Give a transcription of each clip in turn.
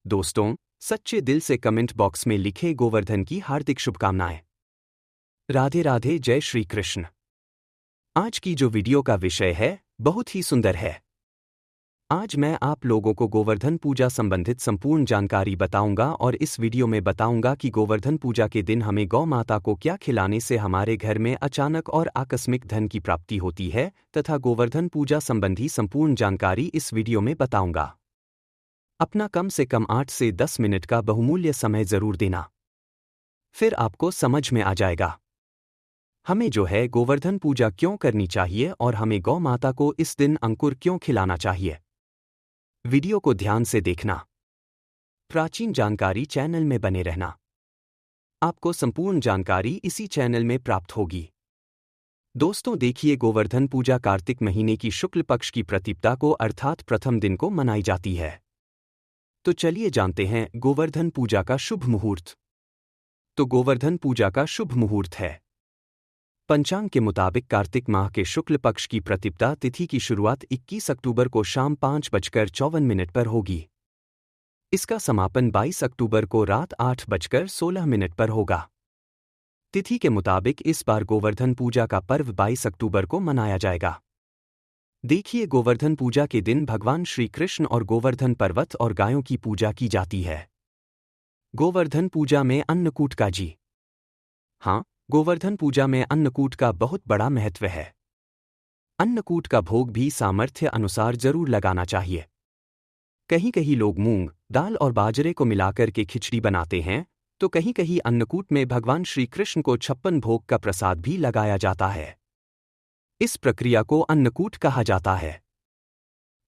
दोस्तों, सच्चे दिल से कमेंट बॉक्स में लिखे गोवर्धन की हार्दिक शुभकामनाएं। राधे राधे, जय श्री कृष्ण। आज की जो वीडियो का विषय है बहुत ही सुंदर है। आज मैं आप लोगों को गोवर्धन पूजा संबंधित संपूर्ण जानकारी बताऊंगा और इस वीडियो में बताऊंगा कि गोवर्धन पूजा के दिन हमें गौ माता को क्या खिलाने से हमारे घर में अचानक और आकस्मिक धन की प्राप्ति होती है तथा गोवर्धन पूजा संबंधी संपूर्ण जानकारी इस वीडियो में बताऊंगा। अपना कम से कम 8 से 10 मिनट का बहुमूल्य समय जरूर देना, फिर आपको समझ में आ जाएगा हमें जो है गोवर्धन पूजा क्यों करनी चाहिए और हमें गौ माता को इस दिन अंकुर क्यों खिलाना चाहिए। वीडियो को ध्यान से देखना, प्राचीन जानकारी चैनल में बने रहना, आपको संपूर्ण जानकारी इसी चैनल में प्राप्त होगी। दोस्तों देखिए, गोवर्धन पूजा कार्तिक महीने की शुक्ल पक्ष की प्रतिपदा को अर्थात प्रथम दिन को मनाई जाती है। तो चलिए जानते हैं गोवर्धन पूजा का शुभ मुहूर्त। तो गोवर्धन पूजा का शुभ मुहूर्त है। पंचांग के मुताबिक कार्तिक माह के शुक्ल पक्ष की प्रतिपदा तिथि की शुरुआत 21 अक्टूबर को शाम 5:54 पर होगी। इसका समापन 22 अक्टूबर को रात 8:16 पर होगा। तिथि के मुताबिक इस बार गोवर्धन पूजा का पर्व 22 अक्टूबर को मनाया जाएगा। देखिए, गोवर्धन पूजा के दिन भगवान श्री कृष्ण और गोवर्धन पर्वत और गायों की पूजा की जाती है। गोवर्धन पूजा में अन्नकूट का जी हाँ, गोवर्धन पूजा में अन्नकूट का बहुत बड़ा महत्व है। अन्नकूट का भोग भी सामर्थ्य अनुसार जरूर लगाना चाहिए। कहीं कहीं लोग मूंग, दाल और बाजरे को मिलाकर के खिचड़ी बनाते हैं, तो कहीं कहीं अन्नकूट में भगवान श्री कृष्ण को 56 भोग का प्रसाद भी लगाया जाता है। इस प्रक्रिया को अन्नकूट कहा जाता है।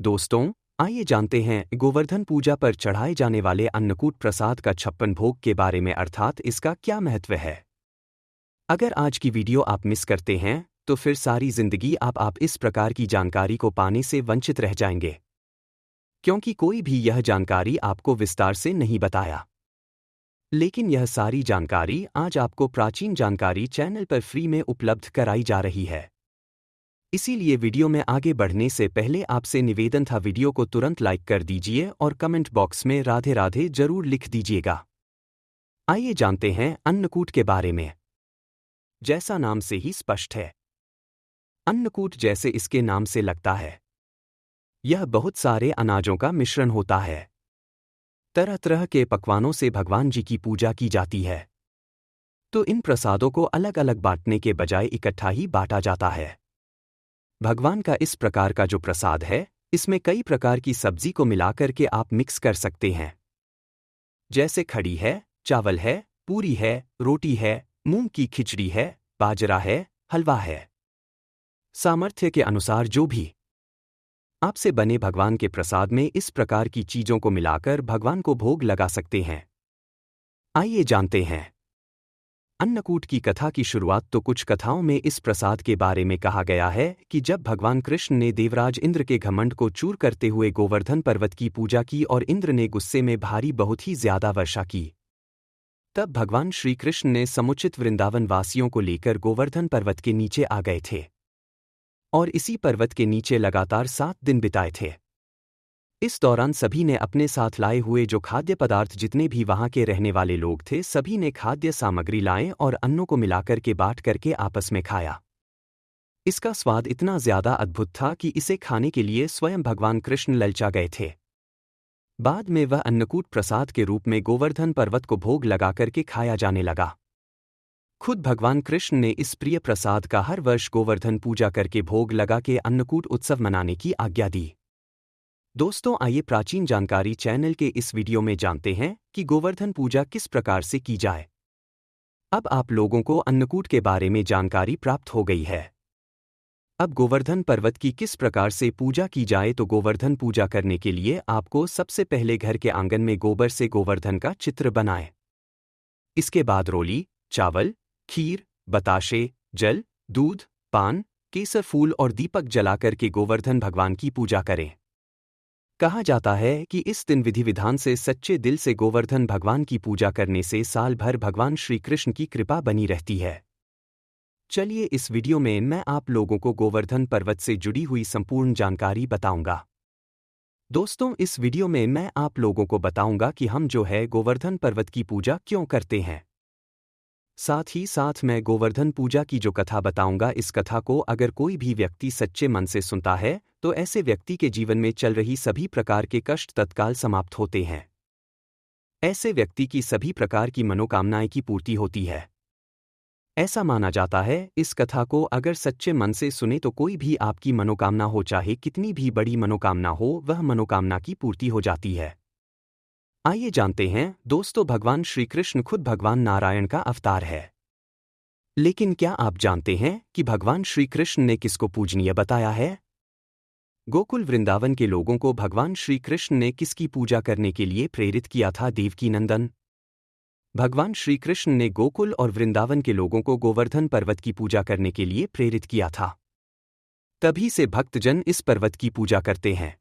दोस्तों, आइए जानते हैं गोवर्धन पूजा पर चढ़ाए जाने वाले अन्नकूट प्रसाद का 56 भोग के बारे में, अर्थात इसका क्या महत्व है। अगर आज की वीडियो आप मिस करते हैं तो फिर सारी जिंदगी आप इस प्रकार की जानकारी को पाने से वंचित रह जाएंगे, क्योंकि कोई भी यह जानकारी आपको विस्तार से नहीं बताया। लेकिन यह सारी जानकारी आज आपको प्राचीन जानकारी चैनल पर फ्री में उपलब्ध कराई जा रही है। इसीलिए वीडियो में आगे बढ़ने से पहले आपसे निवेदन था, वीडियो को तुरंत लाइक कर दीजिए और कमेंट बॉक्स में राधे राधे जरूर लिख दीजिएगा। आइए जानते हैं अन्नकूट के बारे में। जैसा नाम से ही स्पष्ट है, अन्नकूट जैसे इसके नाम से लगता है, यह बहुत सारे अनाजों का मिश्रण होता है। तरह तरह के पकवानों से भगवान जी की पूजा की जाती है। तो इन प्रसादों को अलग अलग बांटने के बजाय इकट्ठा ही बांटा जाता है। भगवान का इस प्रकार का जो प्रसाद है, इसमें कई प्रकार की सब्जी को मिलाकर के आप मिक्स कर सकते हैं, जैसे खड़ी है, चावल है, पूरी है, रोटी है, मूंग की खिचड़ी है, बाजरा है, हलवा है। सामर्थ्य के अनुसार जो भी आपसे बने भगवान के प्रसाद में इस प्रकार की चीजों को मिलाकर भगवान को भोग लगा सकते हैं। आइए जानते हैं अन्नकूट की कथा की शुरुआत। तो कुछ कथाओं में इस प्रसाद के बारे में कहा गया है कि जब भगवान कृष्ण ने देवराज इंद्र के घमंड को चूर करते हुए गोवर्धन पर्वत की पूजा की और इंद्र ने गुस्से में भारी बहुत ही ज्यादा वर्षा की, तब भगवान श्री कृष्ण ने समुचित वृंदावन वासियों को लेकर गोवर्धन पर्वत के नीचे आ गए थे और इसी पर्वत के नीचे लगातार 7 दिन बिताए थे। इस दौरान सभी ने अपने साथ लाए हुए जो खाद्य पदार्थ, जितने भी वहां के रहने वाले लोग थे, सभी ने खाद्य सामग्री लाए और अन्नों को मिलाकर के बांट करके आपस में खाया। इसका स्वाद इतना ज्यादा अद्भुत था कि इसे खाने के लिए स्वयं भगवान कृष्ण ललचा गए थे। बाद में वह अन्नकूट प्रसाद के रूप में गोवर्धन पर्वत को भोग लगाकर के खाया जाने लगा। खुद भगवान कृष्ण ने इस प्रिय प्रसाद का हर वर्ष गोवर्धन पूजा करके भोग लगा के अन्नकूट उत्सव मनाने की आज्ञा दी। दोस्तों, आइए प्राचीन जानकारी चैनल के इस वीडियो में जानते हैं कि गोवर्धन पूजा किस प्रकार से की जाए। अब आप लोगों को अन्नकूट के बारे में जानकारी प्राप्त हो गई है। अब गोवर्धन पर्वत की किस प्रकार से पूजा की जाए। तो गोवर्धन पूजा करने के लिए आपको सबसे पहले घर के आंगन में गोबर से गोवर्धन का चित्र बनाएं। इसके बाद रोली, चावल, खीर, बताशे, जल, दूध, पान, केसर फूल और दीपक जलाकर के गोवर्धन भगवान की पूजा करें। कहा जाता है कि इस दिन विधि विधान से सच्चे दिल से गोवर्धन भगवान की पूजा करने से साल भर भगवान श्री कृष्ण की कृपा बनी रहती है। चलिए, इस वीडियो में मैं आप लोगों को गोवर्धन पर्वत से जुड़ी हुई संपूर्ण जानकारी बताऊंगा। दोस्तों, इस वीडियो में मैं आप लोगों को बताऊंगा कि हम जो है गोवर्धन पर्वत की पूजा क्यों करते हैं। साथ ही साथ मैं गोवर्धन पूजा की जो कथा बताऊंगा, इस कथा को अगर कोई भी व्यक्ति सच्चे मन से सुनता है तो ऐसे व्यक्ति के जीवन में चल रही सभी प्रकार के कष्ट तत्काल समाप्त होते हैं। ऐसे व्यक्ति की सभी प्रकार की मनोकामनाएं की पूर्ति होती है। ऐसा माना जाता है, इस कथा को अगर सच्चे मन से सुने तो कोई भी आपकी मनोकामना हो, चाहे कितनी भी बड़ी मनोकामना हो, वह मनोकामना की पूर्ति हो जाती है। आइए जानते हैं दोस्तों, भगवान श्री कृष्ण खुद भगवान नारायण का अवतार है। लेकिन क्या आप जानते हैं कि भगवान श्री कृष्ण ने किसको पूजनीय बताया है? गोकुल वृंदावन के लोगों को भगवान श्री कृष्ण ने किसकी पूजा करने के लिए प्रेरित किया था? देवकी नंदन। भगवान श्री कृष्ण ने गोकुल और वृंदावन के लोगों को गोवर्धन पर्वत की पूजा करने के लिए प्रेरित किया था। तभी से भक्तजन इस पर्वत की पूजा करते हैं।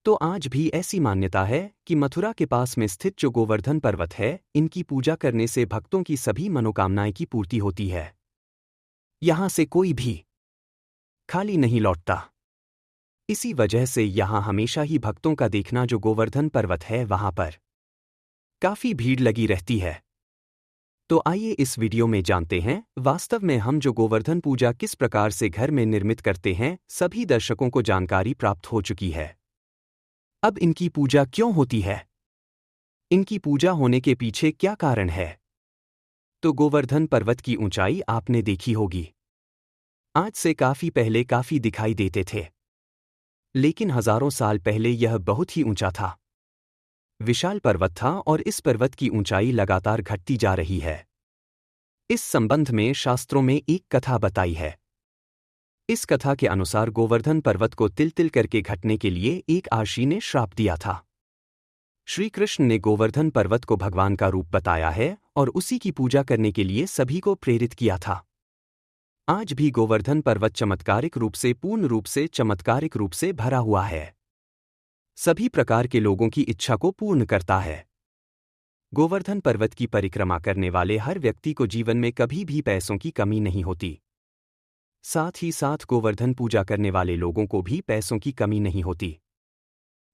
तो आज भी ऐसी मान्यता है कि मथुरा के पास में स्थित जो गोवर्धन पर्वत है, इनकी पूजा करने से भक्तों की सभी मनोकामनाएं की पूर्ति होती है। यहां से कोई भी खाली नहीं लौटता। इसी वजह से यहां हमेशा ही भक्तों का देखना जो गोवर्धन पर्वत है, वहां पर काफी भीड़ लगी रहती है। तो आइए इस वीडियो में जानते हैं वास्तव में हम जो गोवर्धन पूजा किस प्रकार से घर में निर्मित करते हैं। सभी दर्शकों को जानकारी प्राप्त हो चुकी है। अब इनकी पूजा क्यों होती है, इनकी पूजा होने के पीछे क्या कारण है? तो गोवर्धन पर्वत की ऊंचाई आपने देखी होगी। आज से काफी पहले काफी दिखाई देते थे, लेकिन हजारों साल पहले यह बहुत ही ऊंचा था। विशाल पर्वत था और इस पर्वत की ऊंचाई लगातार घटती जा रही है। इस संबंध में शास्त्रों में एक कथा बताई है। इस कथा के अनुसार गोवर्धन पर्वत को तिल तिल करके घटने के लिए एक आशी ने श्राप दिया था। श्री कृष्ण ने गोवर्धन पर्वत को भगवान का रूप बताया है और उसी की पूजा करने के लिए सभी को प्रेरित किया था। आज भी गोवर्धन पर्वत चमत्कारिक रूप से, पूर्ण रूप से, चमत्कारिक रूप से भरा हुआ है। सभी प्रकार के लोगों की इच्छा को पूर्ण करता है। गोवर्धन पर्वत की परिक्रमा करने वाले हर व्यक्ति को जीवन में कभी भी पैसों की कमी नहीं होती। साथ ही साथ गोवर्धन पूजा करने वाले लोगों को भी पैसों की कमी नहीं होती।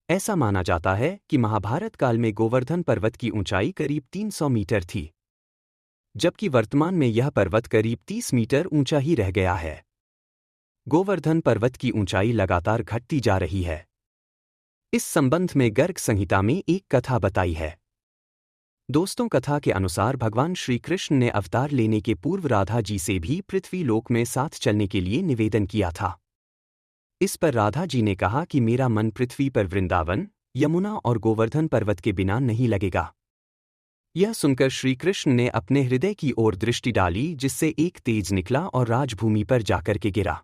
ऐसा माना जाता है कि महाभारत काल में गोवर्धन पर्वत की ऊंचाई करीब 300 मीटर थी, जबकि वर्तमान में यह पर्वत करीब 30 मीटर ऊंचा ही रह गया है। गोवर्धन पर्वत की ऊंचाई लगातार घटती जा रही है। इस संबंध में गर्ग संहिता में एक कथा बताई है। दोस्तों, कथा के अनुसार भगवान श्री कृष्ण ने अवतार लेने के पूर्व राधा जी से भी पृथ्वी लोक में साथ चलने के लिए निवेदन किया था। इस पर राधा जी ने कहा कि मेरा मन पृथ्वी पर वृंदावन, यमुना और गोवर्धन पर्वत के बिना नहीं लगेगा। यह सुनकर श्री कृष्ण ने अपने हृदय की ओर दृष्टि डाली, जिससे एक तेज निकला और राजभूमि पर जाकर के गिरा।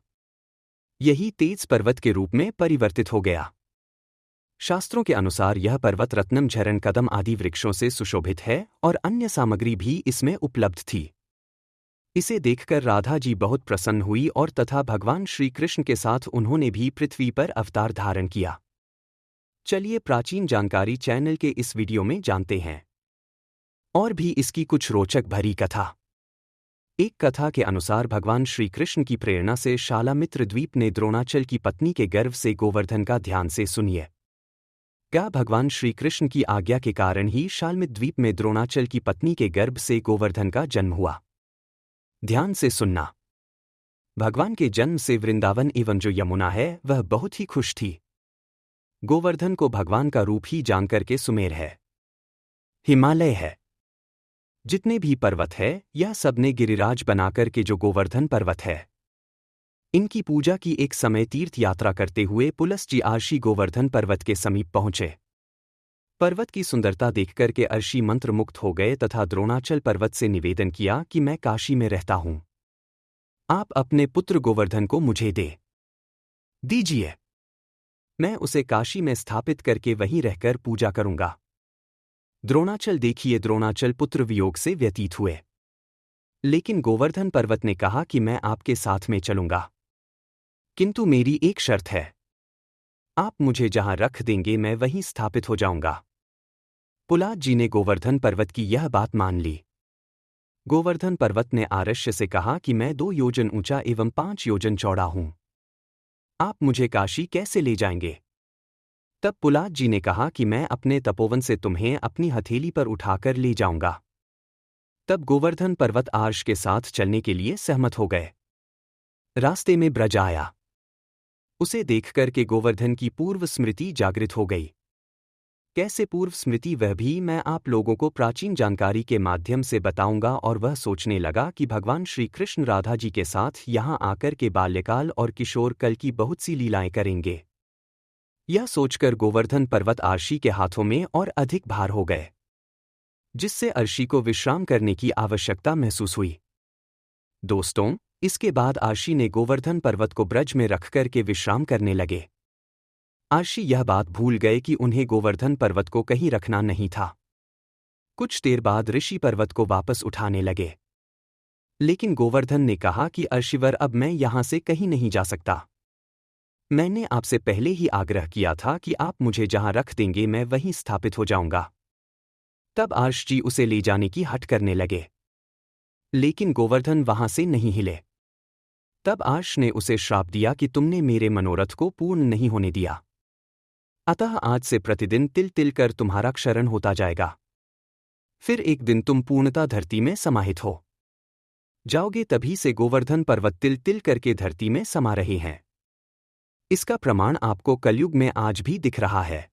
यही तेज पर्वत के रूप में परिवर्तित हो गया। शास्त्रों के अनुसार यह पर्वत रत्नम, झरन, कदम आदि वृक्षों से सुशोभित है और अन्य सामग्री भी इसमें उपलब्ध थी। इसे देखकर राधा जी बहुत प्रसन्न हुई और तथा भगवान श्री कृष्ण के साथ उन्होंने भी पृथ्वी पर अवतार धारण किया। चलिए प्राचीन जानकारी चैनल के इस वीडियो में जानते हैं और भी इसकी कुछ रोचक भरी कथा। एक कथा के अनुसार भगवान श्री कृष्ण की प्रेरणा से शालामित्र द्वीप ने द्रोणाचल की पत्नी के गर्भ से गोवर्धन का ध्यान से सुनिए। क्या भगवान श्री कृष्ण की आज्ञा के कारण ही शालमित द्वीप में द्रोणाचल की पत्नी के गर्भ से गोवर्धन का जन्म हुआ? ध्यान से सुनना। भगवान के जन्म से वृंदावन एवं जो यमुना है वह बहुत ही खुश थी। गोवर्धन को भगवान का रूप ही जानकर के सुमेर है, हिमालय है, जितने भी पर्वत है, यह सबने गिरिराज बनाकर के जो गोवर्धन पर्वत है, इनकी पूजा की एक समय तीर्थ यात्रा करते हुए पुलस जी अर्षि गोवर्धन पर्वत के समीप पहुंचे। पर्वत की सुंदरता देखकर के अर्षि मंत्रमुग्ध हो गए तथा द्रोणाचल पर्वत से निवेदन किया कि मैं काशी में रहता हूं, आप अपने पुत्र गोवर्धन को मुझे दे दीजिए, मैं उसे काशी में स्थापित करके वहीं रहकर पूजा करूंगा। द्रोणाचल देखिए, द्रोणाचल पुत्र वियोग से व्यतीत हुए, लेकिन गोवर्धन पर्वत ने कहा कि मैं आपके साथ में चलूंगा, किंतु मेरी एक शर्त है, आप मुझे जहां रख देंगे मैं वहीं स्थापित हो जाऊंगा। पुलाद जी ने गोवर्धन पर्वत की यह बात मान ली। गोवर्धन पर्वत ने आरष्य से कहा कि मैं 2 योजन ऊंचा एवं 5 योजन चौड़ा हूं, आप मुझे काशी कैसे ले जाएंगे? तब पुलाद जी ने कहा कि मैं अपने तपोवन से तुम्हें अपनी हथेली पर उठाकर ले जाऊंगा। तब गोवर्धन पर्वत आर्ष के साथ चलने के लिए सहमत हो गए। रास्ते में ब्रज आया। उसे देखकर के गोवर्धन की पूर्व स्मृति जागृत हो गई। कैसे पूर्व स्मृति, वह भी मैं आप लोगों को प्राचीन जानकारी के माध्यम से बताऊंगा। और वह सोचने लगा कि भगवान श्री कृष्ण राधा जी के साथ यहां आकर के बाल्यकाल और किशोर कल की बहुत सी लीलाएं करेंगे। यह सोचकर गोवर्धन पर्वत आर्षि के हाथों में और अधिक भार हो गए, जिससे अर्षि को विश्राम करने की आवश्यकता महसूस हुई। दोस्तों, इसके बाद आर्षि ने गोवर्धन पर्वत को ब्रज में रखकर के विश्राम करने लगे। आर्षि यह बात भूल गए कि उन्हें गोवर्धन पर्वत को कहीं रखना नहीं था। कुछ देर बाद ऋषि पर्वत को वापस उठाने लगे, लेकिन गोवर्धन ने कहा कि अर्षिवर, अब मैं यहां से कहीं नहीं जा सकता। मैंने आपसे पहले ही आग्रह किया था कि आप मुझे जहां रख देंगे मैं वहीं स्थापित हो जाऊंगा। तब आर्ष जी उसे ले जाने की हट करने लगे, लेकिन गोवर्धन वहां से नहीं हिले। तब आर्ष ने उसे श्राप दिया कि तुमने मेरे मनोरथ को पूर्ण नहीं होने दिया, अतः आज से प्रतिदिन तिल तिल कर तुम्हारा क्षरण होता जाएगा। फिर एक दिन तुम पूर्णता धरती में समाहित हो जाओगे। तभी से गोवर्धन पर्वत तिल तिल करके धरती में समा रहे हैं। इसका प्रमाण आपको कलयुग में आज भी दिख रहा है।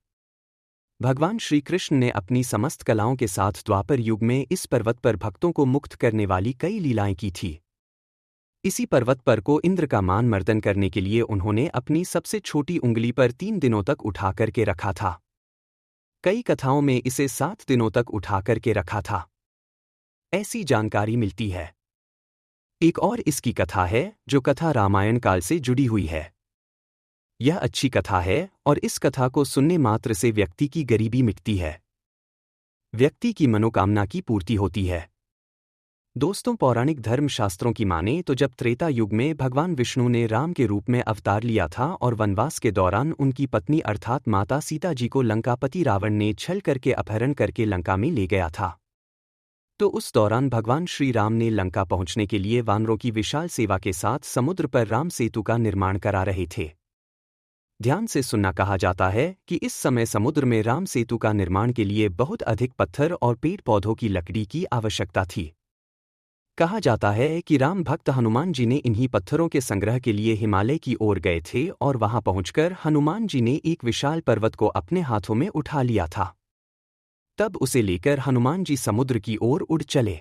भगवान श्री कृष्ण ने अपनी समस्त कलाओं के साथ द्वापर युग में इस पर्वत पर भक्तों को मुक्त करने वाली कई लीलाएं की थी। इसी पर्वत पर को इंद्र का मान मर्दन करने के लिए उन्होंने अपनी सबसे छोटी उंगली पर 3 दिनों तक उठा करके रखा था। कई कथाओं में इसे 7 दिनों तक उठा करके रखा था, ऐसी जानकारी मिलती है। एक और इसकी कथा है, जो कथा रामायण काल से जुड़ी हुई है। यह अच्छी कथा है और इस कथा को सुनने मात्र से व्यक्ति की गरीबी मिटती है, व्यक्ति की मनोकामना की पूर्ति होती है। दोस्तों, पौराणिक धर्म शास्त्रों की माने तो जब त्रेता युग में भगवान विष्णु ने राम के रूप में अवतार लिया था और वनवास के दौरान उनकी पत्नी अर्थात माता सीता जी को लंकापति रावण ने छल करके अपहरण करके लंका में ले गया था, तो उस दौरान भगवान श्री राम ने लंका पहुंचने के लिए वानरों की विशाल सेवा के साथ समुद्र पर राम सेतु का निर्माण करा रहे थे। ध्यान से सुनना, कहा जाता है कि इस समय समुद्र में राम सेतु का निर्माण के लिए बहुत अधिक पत्थर और पेड़ पौधों की लकड़ी की आवश्यकता थी। कहा जाता है कि राम भक्त हनुमान जी ने इन्हीं पत्थरों के संग्रह के लिए हिमालय की ओर गए थे और वहां पहुंचकर हनुमान जी ने एक विशाल पर्वत को अपने हाथों में उठा लिया था। तब उसे लेकर हनुमान जी समुद्र की ओर उड़ चले।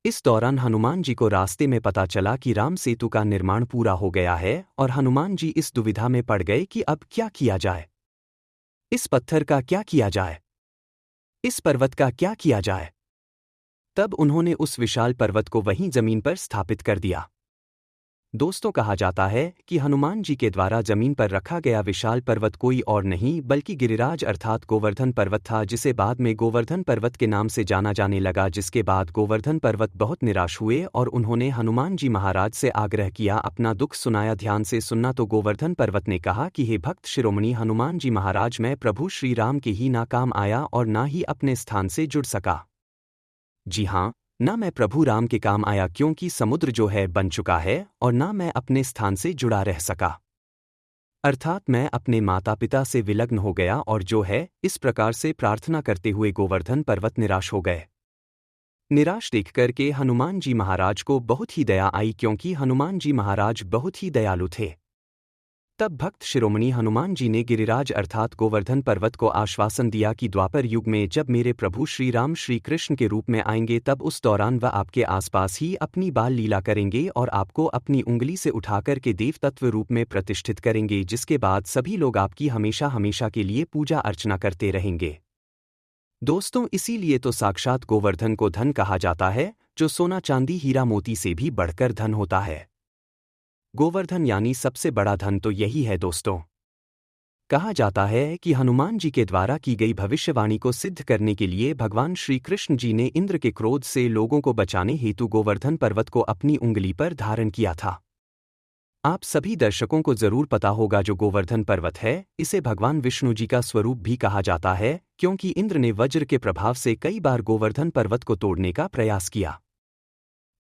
इस दौरान हनुमान जी को रास्ते में पता चला कि राम सेतु का निर्माण पूरा हो गया है और हनुमान जी इस दुविधा में पड़ गए कि अब क्या किया जाए। इस पत्थर का क्या किया जाए, इस पर्वत का क्या किया जाए। तब उन्होंने उस विशाल पर्वत को वहीं जमीन पर स्थापित कर दिया। दोस्तों, कहा जाता है कि हनुमान जी के द्वारा जमीन पर रखा गया विशाल पर्वत कोई और नहीं बल्कि गिरिराज अर्थात गोवर्धन पर्वत था, जिसे बाद में गोवर्धन पर्वत के नाम से जाना जाने लगा। जिसके बाद गोवर्धन पर्वत बहुत निराश हुए और उन्होंने हनुमान जी महाराज से आग्रह किया, अपना दुख सुनाया। ध्यान से सुनना। तो गोवर्धन पर्वत ने कहा कि हे भक्त शिरोमणि हनुमान जी महाराज, मैं प्रभु श्री राम के ही ना काम आया और ना ही अपने स्थान से जुड़ सका। जी हाँ, ना मैं प्रभु राम के काम आया, क्योंकि समुद्र जो है बन चुका है, और ना मैं अपने स्थान से जुड़ा रह सका, अर्थात मैं अपने माता पिता से विलग्न हो गया। और जो है, इस प्रकार से प्रार्थना करते हुए गोवर्धन पर्वत निराश हो गए। निराश देखकर के हनुमान जी महाराज को बहुत ही दया आई, क्योंकि हनुमान जी महाराज बहुत ही दयालु थे। तब भक्त शिरोमणि हनुमान जी ने गिरिराज अर्थात गोवर्धन पर्वत को आश्वासन दिया कि द्वापर युग में जब मेरे प्रभु श्री राम श्री कृष्ण के रूप में आएंगे, तब उस दौरान वह आपके आसपास ही अपनी बाल लीला करेंगे और आपको अपनी उंगली से उठाकर के देव तत्व रूप में प्रतिष्ठित करेंगे, जिसके बाद सभी लोग आपकी हमेशा हमेशा के लिए पूजा अर्चना करते रहेंगे। दोस्तों, इसीलिए तो साक्षात गोवर्धन को धन कहा जाता है, जो सोना चांदी हीरा मोती से भी बढ़कर धन होता है। गोवर्धन यानी सबसे बड़ा धन तो यही है। दोस्तों, कहा जाता है कि हनुमान जी के द्वारा की गई भविष्यवाणी को सिद्ध करने के लिए भगवान श्री कृष्ण जी ने इंद्र के क्रोध से लोगों को बचाने हेतु गोवर्धन पर्वत को अपनी उंगली पर धारण किया था। आप सभी दर्शकों को जरूर पता होगा, जो गोवर्धन पर्वत है, इसे भगवान विष्णु जी का स्वरूप भी कहा जाता है, क्योंकि इंद्र ने वज्र के प्रभाव से कई बार गोवर्धन पर्वत को तोड़ने का प्रयास किया।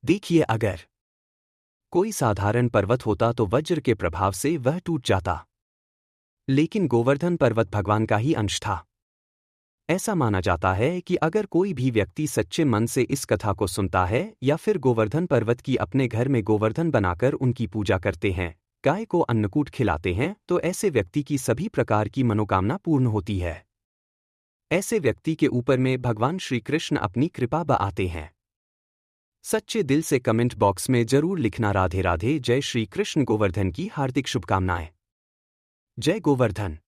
देखिए, अगर कोई साधारण पर्वत होता तो वज्र के प्रभाव से वह टूट जाता, लेकिन गोवर्धन पर्वत भगवान का ही अंश था। ऐसा माना जाता है कि अगर कोई भी व्यक्ति सच्चे मन से इस कथा को सुनता है या फिर गोवर्धन पर्वत की अपने घर में गोवर्धन बनाकर उनकी पूजा करते हैं, गाय को अन्नकूट खिलाते हैं, तो ऐसे व्यक्ति की सभी प्रकार की मनोकामना पूर्ण होती है। ऐसे व्यक्ति के ऊपर में भगवान श्री कृष्ण अपनी कृपा बहाते हैं। सच्चे दिल से कमेंट बॉक्स में जरूर लिखना राधे राधे। जय श्री कृष्ण। गोवर्धन की हार्दिक शुभकामनाएं। जय गोवर्धन।